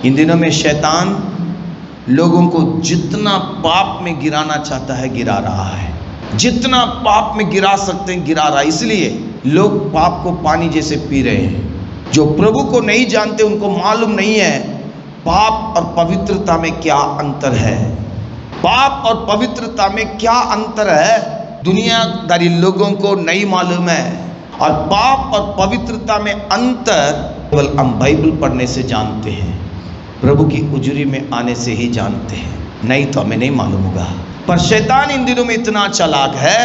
इन दिनों में शैतान लोगों को जितना पाप में गिराना चाहता है गिरा रहा है, जितना पाप में गिरा सकते हैं गिरा रहा है। इसलिए लोग पाप को पानी जैसे पी रहे हैं। जो प्रभु को नहीं जानते उनको मालूम नहीं है पाप और पवित्रता में क्या अंतर है। पाप और पवित्रता में क्या अंतर है दुनियादारी लोगों को नहीं मालूम है। और पाप और पवित्रता में अंतर केवल हम बाइबल पढ़ने से जानते हैं, प्रभु की उजरी में आने से ही जानते हैं, नहीं तो हमें नहीं मालूम होगा। पर शैतान इन दिनों में इतना चालाक है,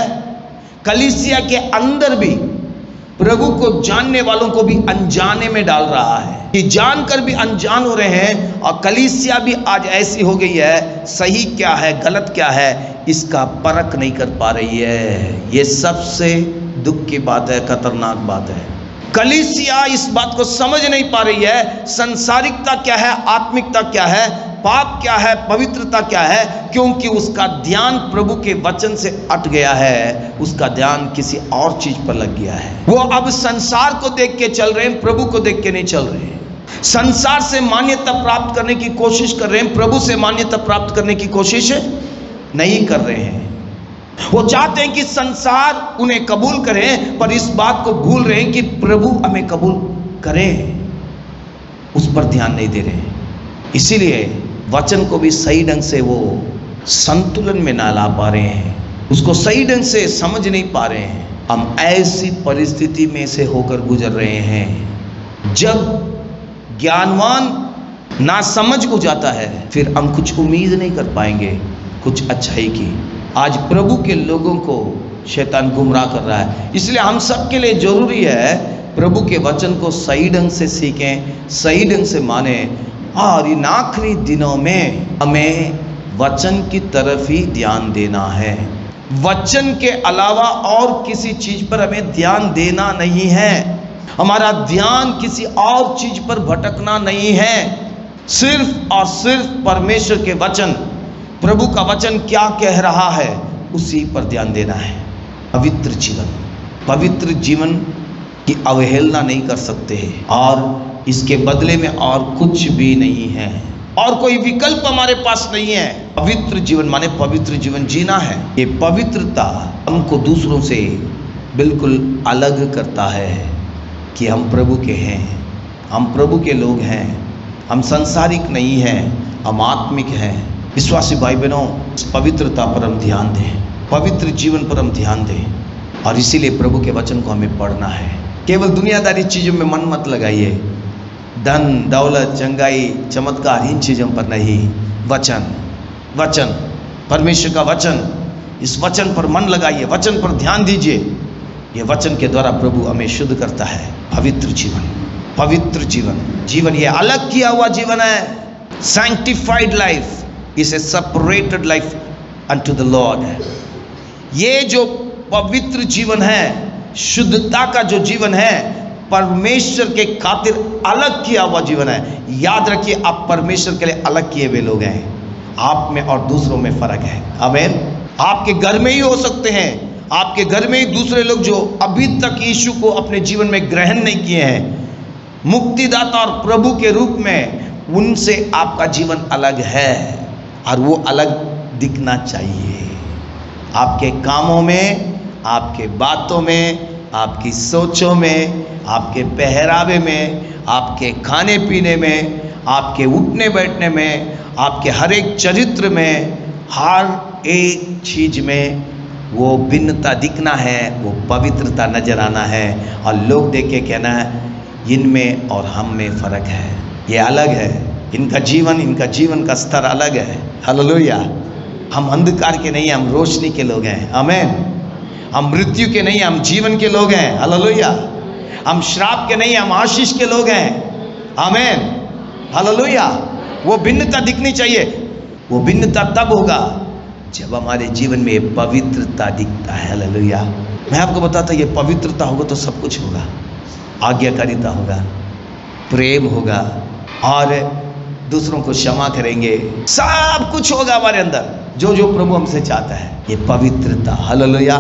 कलीसिया के अंदर भी प्रभु को जानने वालों को भी अनजाने में डाल रहा है कि जानकर भी अनजान हो रहे हैं। और कलीसिया भी आज ऐसी हो गई है, सही क्या है गलत क्या है इसका परख नहीं कर पा रही है। ये सबसे दुख की बात है, खतरनाक बात है। कलीसिया इस बात को समझ नहीं पा रही है संसारिकता क्या है, आत्मिकता क्या है, पाप क्या है, पवित्रता क्या है, क्योंकि उसका ध्यान प्रभु के वचन से हट गया है, उसका ध्यान किसी और चीज पर लग गया है। वो अब संसार को देख के चल रहे हैं, प्रभु को देख के नहीं चल रहे हैं। संसार से मान्यता प्राप्त करने की कोशिश कर रहे हैं, प्रभु से मान्यता प्राप्त करने की कोशिश नहीं कर रहे हैं। वो चाहते हैं कि संसार उन्हें कबूल करे, पर इस बात को भूल रहे हैं कि प्रभु हमें कबूल करे, उस पर ध्यान नहीं दे रहे हैं। इसीलिए वचन को भी सही ढंग से वो संतुलन में ना ला पा रहे हैं, उसको सही ढंग से समझ नहीं पा रहे हैं। हम ऐसी परिस्थिति में से होकर गुजर रहे हैं जब ज्ञानवान ना समझ हो जाता है, फिर हम कुछ उम्मीद नहीं कर पाएंगे कुछ अच्छाई की। आज प्रभु के लोगों को शैतान गुमराह कर रहा है, इसलिए हम सबके लिए जरूरी है प्रभु के वचन को सही ढंग से सीखें, सही ढंग से माने। और इन आखिरी दिनों में हमें वचन की तरफ ही ध्यान देना है, वचन के अलावा और किसी चीज पर हमें ध्यान देना नहीं है। हमारा ध्यान किसी और चीज पर भटकना नहीं है, सिर्फ और सिर्फ परमेश्वर के वचन, प्रभु का वचन क्या कह रहा है उसी पर ध्यान देना है। पवित्र जीवन, पवित्र जीवन की अवहेलना नहीं कर सकते हैं, और इसके बदले में और कुछ भी नहीं है, और कोई विकल्प हमारे पास नहीं है। पवित्र जीवन माने पवित्र जीवन जीना है। ये पवित्रता हमको दूसरों से बिल्कुल अलग करता है कि हम प्रभु के हैं, हम प्रभु के लोग हैं, हम सांसारिक नहीं हैं, हम आत्मिक हैं। विश्वासी भाई बहनों, इस पवित्रता पर हम ध्यान दें, पवित्र जीवन पर हम ध्यान दें, और इसीलिए प्रभु के वचन को हमें पढ़ना है। केवल दुनियादारी चीज़ों में मन मत लगाइए, धन दौलत चंगाई चमत्कार इन चीज़ों पर नहीं। वचन, वचन, परमेश्वर का वचन, इस वचन पर मन लगाइए, वचन पर ध्यान दीजिए। ये वचन के द्वारा प्रभु हमें शुद्ध करता है। पवित्र जीवन, पवित्र जीवन, जीवन ये अलग किया हुआ जीवन है। Sanctified life is a separated life unto the Lord. ये जो पवित्र जीवन है, शुद्धता का जो जीवन है, परमेश्वर के खातिर अलग किया हुआ जीवन है। याद रखिए, आप परमेश्वर के लिए अलग किए हुए लोग हैं। आप में और दूसरों में फर्क है। आमीन। आपके घर में ही हो सकते हैं, आपके घर में ही दूसरे लोग जो अभी तक यीशु को अपने जीवन में ग्रहण नहीं किए हैं मुक्तिदाता और प्रभु के रूप में, उनसे आपका जीवन अलग है, और वो अलग दिखना चाहिए। आपके कामों में, आपके बातों में, आपकी सोचों में, आपके पहरावे में, आपके खाने पीने में, आपके उठने बैठने में, आपके हर एक चरित्र में, हर एक चीज में वो भिन्नता दिखना है, वो पवित्रता नजर आना है, और लोग देख के कहना है इनमें और हम में फर्क है, ये अलग है, इनका जीवन का स्तर अलग है। हालेलुया। हम अंधकार के नहीं, हम रोशनी के लोग हैं। आमीन। हम मृत्यु के नहीं, हम जीवन के लोग हैं। हालेलुया। हम श्राप के नहीं, हम आशीष के लोग हैं। आमीन। हालेलुया। वो भिन्नता दिखनी चाहिए। वो भिन्नता तब होगा जब हमारे जीवन में पवित्रता दिखता है। हालेलुया। मैं आपको बताता, ये पवित्रता होगा तो सब कुछ होगा। आज्ञाकारिता होगा, प्रेम होगा, और दूसरों को क्षमा करेंगे, सब कुछ होगा हमारे अंदर जो जो प्रभु हमसे चाहता है। ये पवित्रता। हालेलुया।